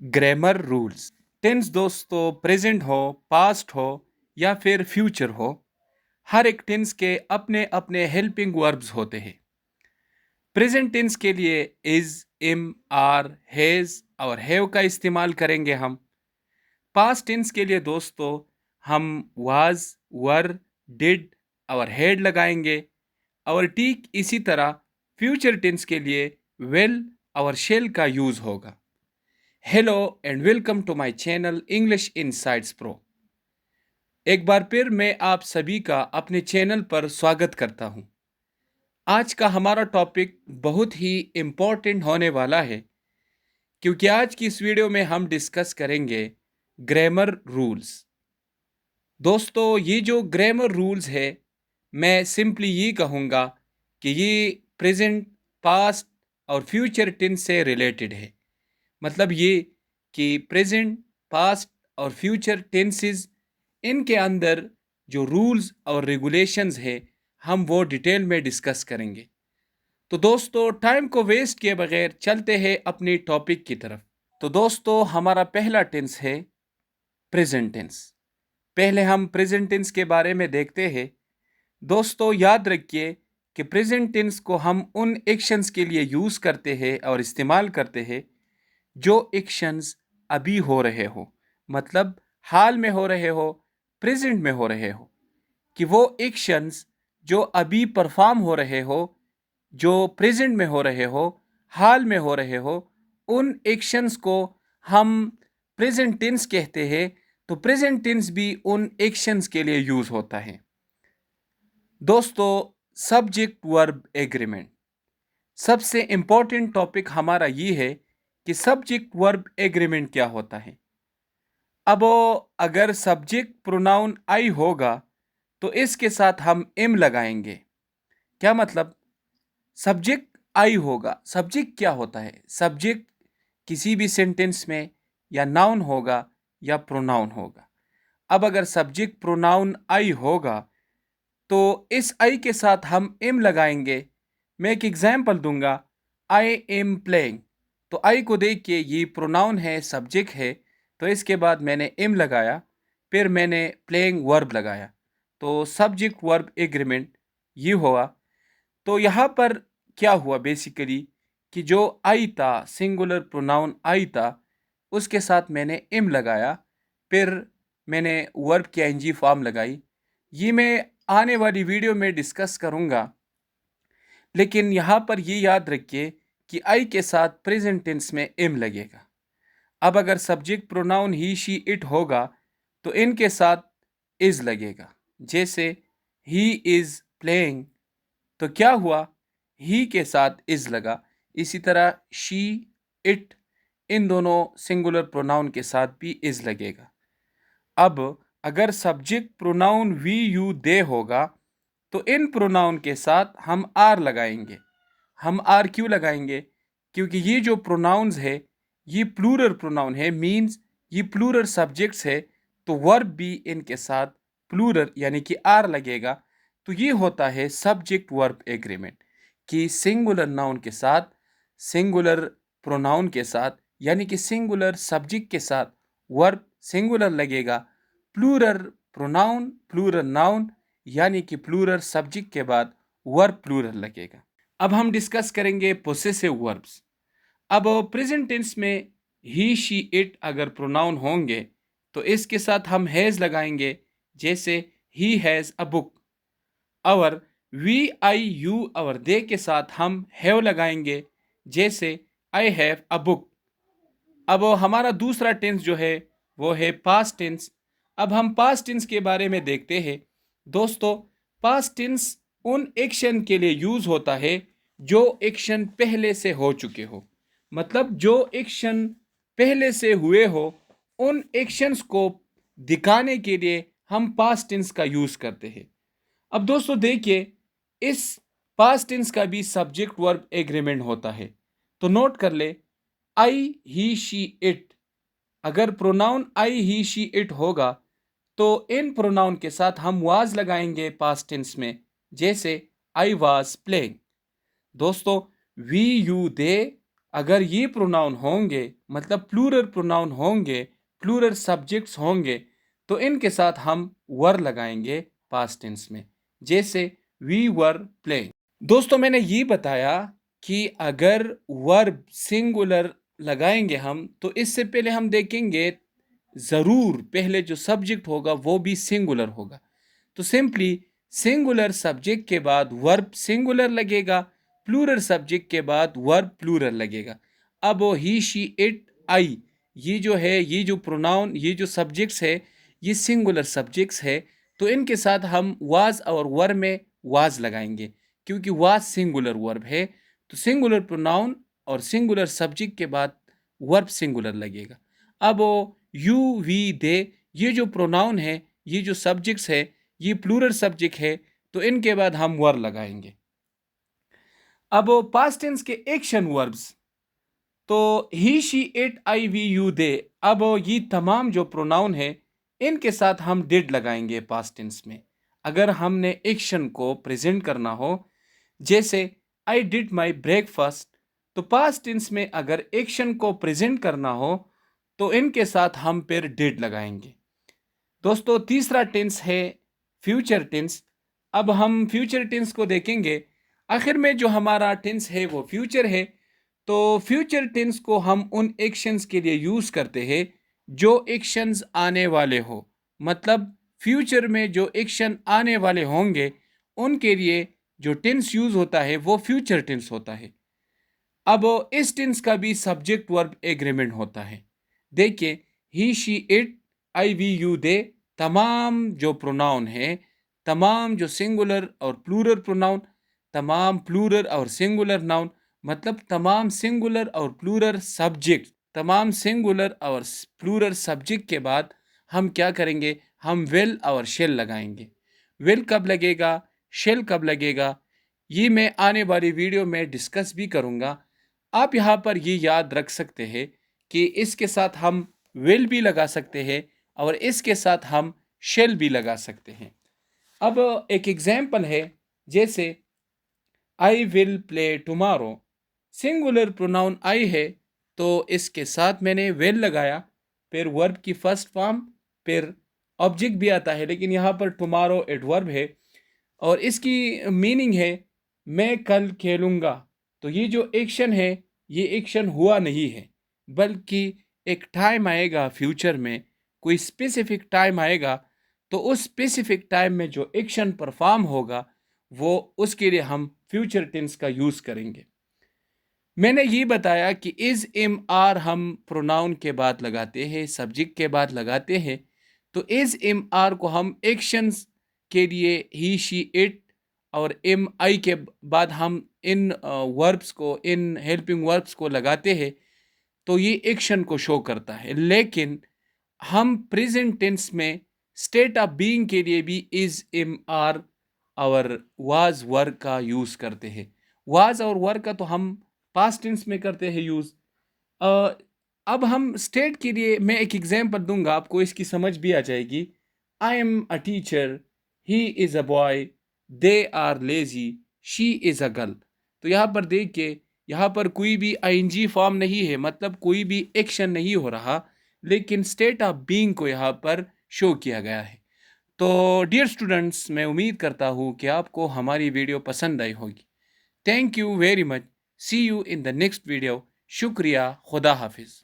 Grammar rules. Tense दोस्तों present हो, past हो या फिर फ्यूचर हो, हर एक टेंस के अपने अपने हेल्पिंग वर्ब्स होते हैं। प्रेजेंट टेंस के लिए इज, इम, आर, हैज और हैव का इस्तेमाल करेंगे हम। पास्ट टेंस के लिए दोस्तों हम वाज, वर, डिड और हैड लगाएंगे। और ठीक इसी तरह फ्यूचर टेंस के लिए विल और शेल का यूज होगा। Hello and welcome to my channel English insights pro. एक बार फिर मैं आप सभी का अपने चैनल पर स्वागत करता हूं। आज का हमारा टॉपिक बहुत ही इम्पोर्टेंट होने वाला है, क्योंकि आज की इस वीडियो में हम डिस्कस करेंगे ग्रामर रूल्स। दोस्तों ये जो ग्रामर रूल्स है, मैं सिंपली ये कहूँगा कि ये प्रेजेंट, पास्ट और फ्यूचर टेंस से रिलेटेड है। मतलब ये कि प्रेजेंट, पास्ट और फ्यूचर टेंसेस, इनके अंदर जो रूल्स और रेगुलेशंस है, हम वो डिटेल में डिस्कस करेंगे। तो दोस्तों टाइम को वेस्ट किए बगैर चलते हैं अपनी टॉपिक की तरफ। तो दोस्तों हमारा पहला टेंस है प्रेजेंट टेंस। पहले हम प्रेजेंट टेंस के बारे में देखते हैं। दोस्तों याद रखिए कि प्रेजेंट टेंस को हम उन एक्शंस के लिए यूज़ करते हैं और इस्तेमाल करते हैं जो एक्शंस अभी हो रहे हो, मतलब हाल में हो रहे हो, प्रेजेंट में हो रहे हो। कि वो एक्शंस जो अभी परफॉर्म हो रहे हो, जो प्रेजेंट में हो रहे हो, हाल में हो रहे हो, उन एक्शंस को हम प्रेजेंट टेंस कहते हैं। तो प्रेजेंट टेंस भी उन एक्शंस के लिए यूज होता है। दोस्तों सब्जेक्ट वर्ब एग्रीमेंट, सबसे इंपॉर्टेंट टॉपिक हमारा ये है कि सब्जेक्ट वर्ब एग्रीमेंट क्या होता है। अब अगर सब्जेक्ट प्रोनाउन आई होगा तो इसके साथ हम एम लगाएंगे। क्या मतलब? सब्जेक्ट आई होगा। सब्जेक्ट क्या होता है? सब्जेक्ट किसी भी सेंटेंस में या नाउन होगा या प्रोनाउन होगा। अब अगर सब्जेक्ट प्रोनाउन आई होगा तो इस आई के साथ हम एम लगाएंगे। मैं एक एग्जाम्पल दूंगा, आई एम प्लेइंग। तो आई को देख के ये प्रोनाउन है, सब्जेक्ट है, तो इसके बाद मैंने एम लगाया, फिर मैंने प्लेइंग वर्ब लगाया। तो सब्जेक्ट वर्ब एग्रीमेंट ये हुआ। तो यहाँ पर क्या हुआ बेसिकली कि जो आई था, सिंगुलर प्रोनाउन आई था, उसके साथ मैंने एम लगाया, फिर मैंने वर्ब की आईएनजी फॉर्म लगाई। ये मैं आने वाली वीडियो में डिस्कस करूँगा, लेकिन यहाँ पर ये याद रखिए कि आई के साथ प्रेजेंट टेंस में एम लगेगा। अब अगर subject pronoun he, she, it होगा तो इनके साथ इज लगेगा। जैसे ही इज प्लेइंग, तो क्या हुआ, ही के साथ इज लगा। इसी तरह शी, इट, इन दोनों सिंगुलर प्रोनाउन के साथ भी इज लगेगा। अब अगर सब्जेक्ट प्रोनाउन वी, यू, दे होगा तो इन प्रोनाउन के साथ हम आर लगाएंगे। हम आर क्यों लगाएंगे? क्योंकि ये जो प्रोनाउंस है ये प्लूरल प्रोनाउन है, मींस ये प्लूरल सब्जेक्ट्स है, तो वर्ब भी इनके साथ प्लूरल यानी कि आर लगेगा। तो ये होता है सब्जेक्ट वर्ब एग्रीमेंट कि सिंगुलर नाउन के साथ, सिंगुलर प्रोनाउन के साथ, यानी कि सिंगुलर सब्जेक्ट के साथ वर्ब सिंगुलर लगेगा, प्लूरल प्रोनाउन, प्लूरल नाउन यानी कि प्लूरल सब्जेक्ट के बाद वर्ब प्लूरल लगेगा। अब हम डिस्कस करेंगे पोसेसिव वर्ब्स। अब प्रेजेंट टेंस में ही, शी, इट अगर प्रोनाउन होंगे तो इसके साथ हम हैज लगाएंगे। जैसे ही हैज अ बुक। और वी, आई, यू और दे के साथ हम हैव लगाएंगे। जैसे आई हैव अ बुक। अब हमारा दूसरा टेंस जो है वो है पास्ट टेंस। अब हम पास्ट टेंस के बारे में देखते हैं। दोस्तों पास्ट टेंस उन एक्शन के लिए यूज होता है जो एक्शन पहले से हो चुके हो। मतलब जो एक्शन पहले से हुए हो, उन एक्शंस को दिखाने के लिए हम पास्ट टेंस का यूज करते हैं। अब दोस्तों देखिए, इस पास्ट टेंस का भी सब्जेक्ट वर्ब एग्रीमेंट होता है। तो नोट कर ले, आई, ही, शी, इट। अगर pronoun I, he, she, it होगा तो इन प्रोनाउन के साथ हम वाज लगाएंगे पास्ट टेंस में। जैसे आई वाज प्लेइंग। दोस्तों वी, यू, दे अगर ये प्रोनाउन होंगे, मतलब प्लूरल प्रोनाउन होंगे, प्लूरल सब्जेक्ट्स होंगे, तो इनके साथ हम वर लगाएंगे पास्ट टेंस में, जैसे वी वर प्लेइंग। दोस्तों, मैंने ये बताया कि अगर वर्ब सिंगुलर लगाएंगे हम, तो इससे पहले हम देखेंगे ज़रूर पहले जो सब्जेक्ट होगा वो भी सिंगुलर होगा। तो सिंपली सिंगुलर सब्जेक्ट के बाद वर्ब सिंगुलर लगेगा, प्लूरल सब्जेक्ट के बाद वर्ब प्लूरल लगेगा। अब वो ही शी इट आई, ये जो है, ये जो प्रोनाउन, ये जो सब्जेक्ट्स है, ये सिंगुलर सब्जेक्ट्स है, तो इनके साथ हम वाज और वर में वाज लगाएंगे, क्योंकि वाज सिंगुलर वर्ब है। तो सिंगुलर प्रोनाउन और सिंगुलर सब्जेक्ट के बाद वर्ब सिंगुलर लगेगा। अब वो यू वी दे, ये जो प्रोनाउन है, ये जो सब्जेक्ट्स है, ये प्लूरल सब्जेक्ट है, तो इनके बाद हम वर लगाएंगे। अब पास्ट टेंस के एक्शन वर्ब्स, तो he she it I we you they, अब ये तमाम जो प्रोनाउन है, इनके साथ हम डिड लगाएंगे पास्ट टेंस में। अगर हमने एक्शन को प्रेजेंट करना हो, जैसे आई डिड माई ब्रेकफास्ट, तो पास्ट टेंस में अगर एक्शन को प्रेजेंट करना हो तो इनके साथ हम फिर डिड लगाएंगे। दोस्तों, तीसरा टेंस है फ्यूचर टेंस। अब हम फ्यूचर टेंस को देखेंगे। आखिर में जो हमारा टेंस है वो फ्यूचर है। तो फ्यूचर टेंस को हम उन एक्शंस के लिए यूज़ करते हैं जो एक्शंस आने वाले हो, मतलब फ्यूचर में जो एक्शन आने वाले होंगे उनके लिए जो टेंस यूज़ होता है वो फ्यूचर टेंस होता है। अब इस टेंस का भी सब्जेक्ट वर्ब एग्रीमेंट होता है। देखिए, he she it I we you they, तमाम जो प्रोनाउन है, तमाम जो सिंगुलर और प्लूरल प्रोनाउन, तमाम प्लूरल और सिंगुलर नाउन, मतलब तमाम सिंगुलर और प्लूरल सब्जेक्ट, तमाम सिंगुलर और प्लूरल सब्जेक्ट के बाद हम क्या करेंगे, हम विल और शेल लगाएंगे। विल कब लगेगा, शेल कब लगेगा, ये मैं आने वाली वीडियो में डिस्कस भी करूँगा। आप यहाँ पर ये याद रख सकते हैं कि इसके साथ हम विल भी लगा सकते हैं और इसके साथ हम शेल भी लगा सकते हैं। अब एक एग्जाम्पल है, जैसे I will play tomorrow, singular pronoun आई है, तो इसके साथ मैंने विल लगाया, फिर वर्ब की फर्स्ट फॉर्म, फिर ऑब्जेक्ट भी आता है, लेकिन यहाँ पर टुमारो एडवर्ब है और इसकी मीनिंग है मैं कल खेलूँगा। तो ये जो एक्शन है, ये एक्शन हुआ नहीं है, बल्कि एक टाइम आएगा फ्यूचर में, कोई स्पेसिफिक टाइम आएगा, तो उस स्पेसिफिक टाइम में जो एक्शन परफॉर्म होगा वो, उसके लिए हम फ्यूचर टेंस का यूज़ करेंगे। मैंने ये बताया कि इज़ एम आर हम प्रोनाउन के बाद लगाते हैं, सब्जेक्ट के बाद लगाते हैं। तो इज़ एम आर को हम एक्शंस के लिए ही शी इट और एम आई के बाद हम इन वर्ब्स को, इन हेल्पिंग वर्ब्स को लगाते हैं, तो ये एक्शन को शो करता है। लेकिन हम प्रेजेंट टेंस में स्टेट ऑफ बीइंग के लिए भी इज़ एम आर और वाज वर का यूज़ करते हैं। वाज और वर का तो हम पास्ट टेंस में करते हैं यूज़। अब हम स्टेट के लिए मैं एक एग्जांपल दूंगा, आपको इसकी समझ भी आ जाएगी। I am a teacher, he is a boy, they are lazy, she is a girl. तो यहाँ पर देखिए, यहाँ पर कोई भी आईएनजी फॉर्म नहीं है, मतलब कोई भी एक्शन नहीं हो रहा, लेकिन स्टेट ऑफ बीइंग को यहाँ पर शो किया गया है। तो डियर स्टूडेंट्स, मैं उम्मीद करता हूँ कि आपको हमारी वीडियो पसंद आई होगी। Thank you very much. See you in the next video. शुक्रिया। खुदा हाफिज़।